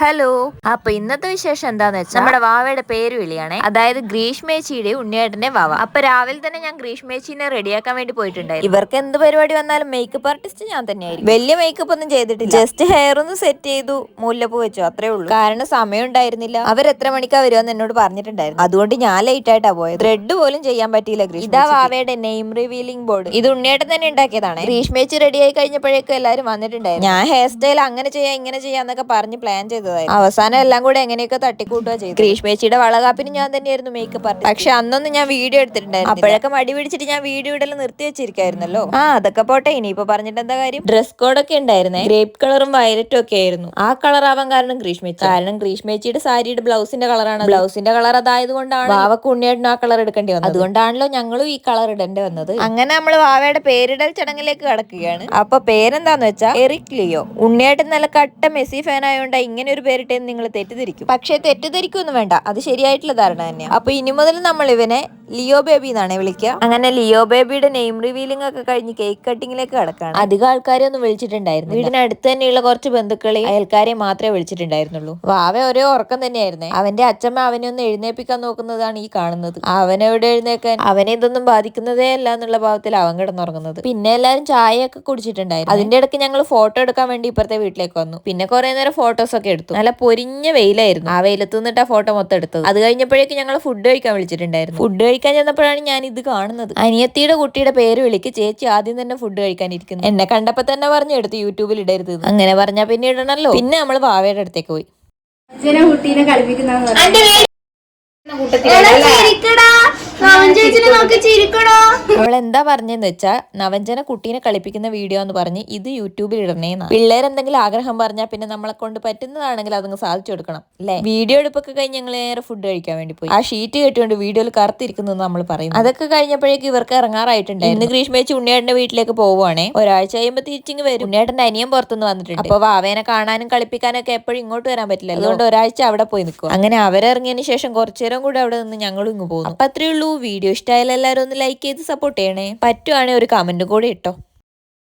Hello. അപ്പൊ ഇന്നത്തെ വിശേഷം എന്താന്ന് വെച്ചാൽ നമ്മുടെ വാവയുടെ പേര് വിളിയാണേ, അതായത് ഗ്രീഷ്മേച്ചിയുടെ ഉണ്ണിയേട്ടന്റെ വാവ. അപ്പൊ രാവിലെ തന്നെ ഞാൻ ഗ്രീഷ്മേച്ചിനെ റെഡിയാക്കാൻ വേണ്ടി പോയിട്ടുണ്ടായിരുന്നു. ഇവർക്ക് എന്ത് പരിപാടി വന്നാലും മേക്കപ്പ് ആർട്ടിസ്റ്റ് ഞാൻ തന്നെയായിരിക്കും. വലിയ മേക്കപ്പ് ഒന്നും ചെയ്തിട്ടില്ല, ജസ്റ്റ് ഹെയർ ഒന്ന് സെറ്റ് ചെയ്തു, മുല്ലപ്പൂ വെച്ചു, അത്രേ ഉള്ളൂ. കാരണം സമയം ഉണ്ടായിരുന്നില്ല. അവർ എത്ര മണിക്കാ വരുമെന്ന് എന്നോട് പറഞ്ഞിട്ടുണ്ടായിരുന്നു. അതുകൊണ്ട് ഞാൻ ലേറ്റ് ആയിട്ടാ പോയത്. ത്രെഡ് പോലും ചെയ്യാൻ പറ്റിയില്ല. ഇതാ വാവയുടെ നെയിം റിവീലിംഗ് ബോർഡ്. ഇത് ഉണ്ണിയേട്ടൻ തന്നെ ഉണ്ടാക്കിയതാണ്. ഗ്രീഷ്മേച്ചി റെഡിയായി കഴിഞ്ഞപ്പോഴേക്കും എല്ലാവരും വന്നിട്ടുണ്ടായിരുന്നു. ഞാൻ ഹെയർ സ്റ്റൈൽ അങ്ങനെ ചെയ്യാം ഇങ്ങനെ ചെയ്യാന്നൊക്കെ പറഞ്ഞ് പ്ലാൻ ചെയ്തത്. അവസാനം എല്ലാം കൂടെ എങ്ങനെയൊക്കെ തട്ടിക്കൂട്ടുക ചെയ്തു. ഗ്രീഷ്മേച്ചിയുടെ വളകാപ്പിന് ഞാൻ തന്നെയായിരുന്നു മേക്കപ്പ് ആർട്ടിസ്റ്റ്. പക്ഷെ അന്നൊന്നും ഞാൻ വീഡിയോ എടുത്തിട്ടുണ്ടായിരുന്നു. അപ്പോഴൊക്കെ മടി പിടിച്ചിട്ട് ഞാൻ വീഡിയോ ഇടൽ നിർത്തി വെച്ചിരിക്കായിരുന്നല്ലോ. അതൊക്കെ പോട്ടെ, ഇനിയിപ്പോ പറഞ്ഞിട്ട് എന്താ കാര്യം. ഡ്രസ് കോഡൊക്കെ ഉണ്ടായിരുന്നേ, ഗ്രേപ്പ് കളറും വയലറ്റും ഒക്കെ ആയിരുന്നു. ആ കളർ ആവാൻ കാരണം ഗ്രീഷ്മേച്ചി. കാരണം ഗ്രീഷ്മേച്ചിയുടെ സാരിയുടെ ബ്ലൗസിന്റെ കളറാണ്. ബ്ലൗസിന്റെ കളർ അതായത് കൊണ്ടാണ് വാവക്ക് ഉണ്ണിയേട്ടനും ആ കളർ എടുക്കേണ്ടി വന്നത്. അതുകൊണ്ടാണല്ലോ ഞങ്ങളും ഈ കളർ ഇടേണ്ടി വന്നത്. അങ്ങനെ നമ്മൾ വാവയുടെ പേരിടൽ ചടങ്ങിലേക്ക് കടക്കുകയാണ്. അപ്പൊ പേരെന്താന്ന് വെച്ചാൽ എറിക് ലിയോ. ഉണ്ണിയേട്ടൻ നല്ല കട്ട മെസ്സി ഫാൻ ആയതുകൊണ്ട് ഇങ്ങനെ ഒരു പേരിട്ടെന്ന് നിങ്ങൾ തെറ്റിദ്ധരിക്കും. പക്ഷെ തെറ്റിദ്ധരിക്കൊന്നും വേണ്ട, അത് ശരിയായിട്ടുള്ള ധാരണ തന്നെയാണ്. അപ്പൊ ഇനി മുതൽ നമ്മൾ ഇവനെ ലിയോ ബേബി എന്നാണ് വിളിക്കുക. അങ്ങനെ ലിയോ ബേബിയുടെ നെയിം റിവീലിംഗ് ഒക്കെ കഴിഞ്ഞ് കേക്ക് കട്ടിങ്ങിലേക്ക് കടക്കാണ്. അധികം ആൾക്കാരെ ഒന്നും വിളിച്ചിട്ടുണ്ടായിരുന്നു. വീടിനടുത്ത് തന്നെയുള്ള കുറച്ച് ബന്ധുക്കളെ അയൽക്കാരെ മാത്രമേ വിളിച്ചിട്ടുണ്ടായിരുന്നുള്ളൂ. വാവ ഒരേ ഉറക്കം തന്നെയായിരുന്നേ. അവന്റെ അച്ഛമ്മ അവനെ ഒന്ന് എഴുന്നേപ്പിക്കാൻ നോക്കുന്നതാണ് ഈ കാണുന്നത്. അവനെവിടെ എഴുന്നേക്കാൻ, അവനെ ഇതൊന്നും ബാധിക്കുന്നതേ അല്ല എന്നുള്ള ഭാവത്തിൽ അവൻ കിടന്നുറങ്ങുന്നത്. പിന്നെ എല്ലാവരും ചായയൊക്കെ കുടിച്ചിട്ടുണ്ടായിരുന്നു. അതിന്റെ ഇടയ്ക്ക് ഞങ്ങൾ ഫോട്ടോ എടുക്കാൻ വേണ്ടി ഇപ്പുറത്തെ വീട്ടിലേക്ക് വന്നു. പിന്നെ കുറെ നേരം ഫോട്ടോസ് ഒക്കെ എടുത്തു. നല്ല പൊരിഞ്ഞ വെയിലായിരുന്നു. ആ വെയിലത്ത് നിന്നിട്ട് ആ ഫോട്ടോ മൊത്തം എടുത്തത്. അത് കഴിഞ്ഞപ്പോഴേക്കും ഞങ്ങൾ ഫുഡ് കഴിക്കാൻ വിളിച്ചിട്ടുണ്ടായിരുന്നു. ഫുഡ് കഴിക്കാൻ ചെന്നപ്പോഴാണ് ഞാൻ ഇത് കാണുന്നത്. അനിയത്തിയുടെ കുട്ടിയുടെ പേര് വിളിക്ക്, ചേച്ചി ആദ്യം തന്നെ ഫുഡ് കഴിക്കാനിരിക്കുന്നു. എന്നെ കണ്ടപ്പോ തന്നെ പറഞ്ഞു എടുത്ത് യൂട്യൂബിൽ ഇടരുത്. അങ്ങനെ പറഞ്ഞാൽ പിന്നെ ഇടണല്ലോ. പിന്നെ നമ്മൾ വാവയുടെ അടുത്തേക്ക് പോയി. കുട്ടീനെ കളിപ്പിക്കുന്ന അവൾ എന്താ പറഞ്ഞെന്ന് വെച്ചാ നവഞ്ചന കുട്ടീനെ കളിപ്പിക്കുന്ന വീഡിയോ എന്ന് പറഞ്ഞ് ഇത് യൂട്യൂബിൽ ഇടണേന്നാ. പിള്ളേരെന്തെങ്കിലും ആഗ്രഹം പറഞ്ഞാൽ പിന്നെ നമ്മളെ കൊണ്ട് പറ്റുന്നതാണെങ്കിൽ അതങ്ങ് സാധിച്ചു കൊടുക്കണം അല്ലെ. വീഡിയോ എടുപ്പൊക്കെ കഴിഞ്ഞ് ഞങ്ങൾ നേരെ ഫുഡ് കഴിക്കാൻ വേണ്ടി പോയി. ആ ഷീറ്റ് കെട്ടിയോണ്ട് വീഡിയോയിൽ കറുത്തിരിക്കുന്നു നമ്മൾ പറയും. അതൊക്കെ കഴിഞ്ഞപ്പോഴേക്ക് ഇവർക്ക് ഇറങ്ങാറായിട്ടുണ്ട്. ഇന്ന് ഗ്രീഷ്മേച്ചി ഉണ്ണിയേട്ടന്റെ വീട്ടിലേക്ക് പോവുകയാണേ. ഒരാഴ്ച കഴിയുമ്പോൾ തിരിച്ചിങ് വരും. ഉണ്ണിയേട്ടന്റെ അനിയൻ പുറത്തുനിന്ന് വന്നിട്ടുണ്ട്. അപ്പൊ വാവേനെ കാണാനും കളിപ്പിക്കാനും ഒക്കെ എപ്പോഴും ഇങ്ങോട്ട് വരാൻ പറ്റില്ല. അതുകൊണ്ട് ഒരാഴ്ച അവിടെ പോയി നിൽക്കും. അങ്ങനെ അവരിറങ്ങിയതിന് ശേഷം കുറച്ചു നേരം കൂടെ അവിടെ നിന്ന് ഞങ്ങളും ഇങ്ങ് പോകുന്നു. അപ്പൊ അത്രേ ഉള്ളൂ. വീഡിയോ ഇഷ്ടമായാലും എല്ലാവരും ഒന്ന് ലൈക്ക് ചെയ്ത് സപ്പോർട്ട് ചെയ്യണേ. പറ്റുവാണെങ്കിൽ ഒരു കമന്റ് കൂടെ ഇട്ടോ.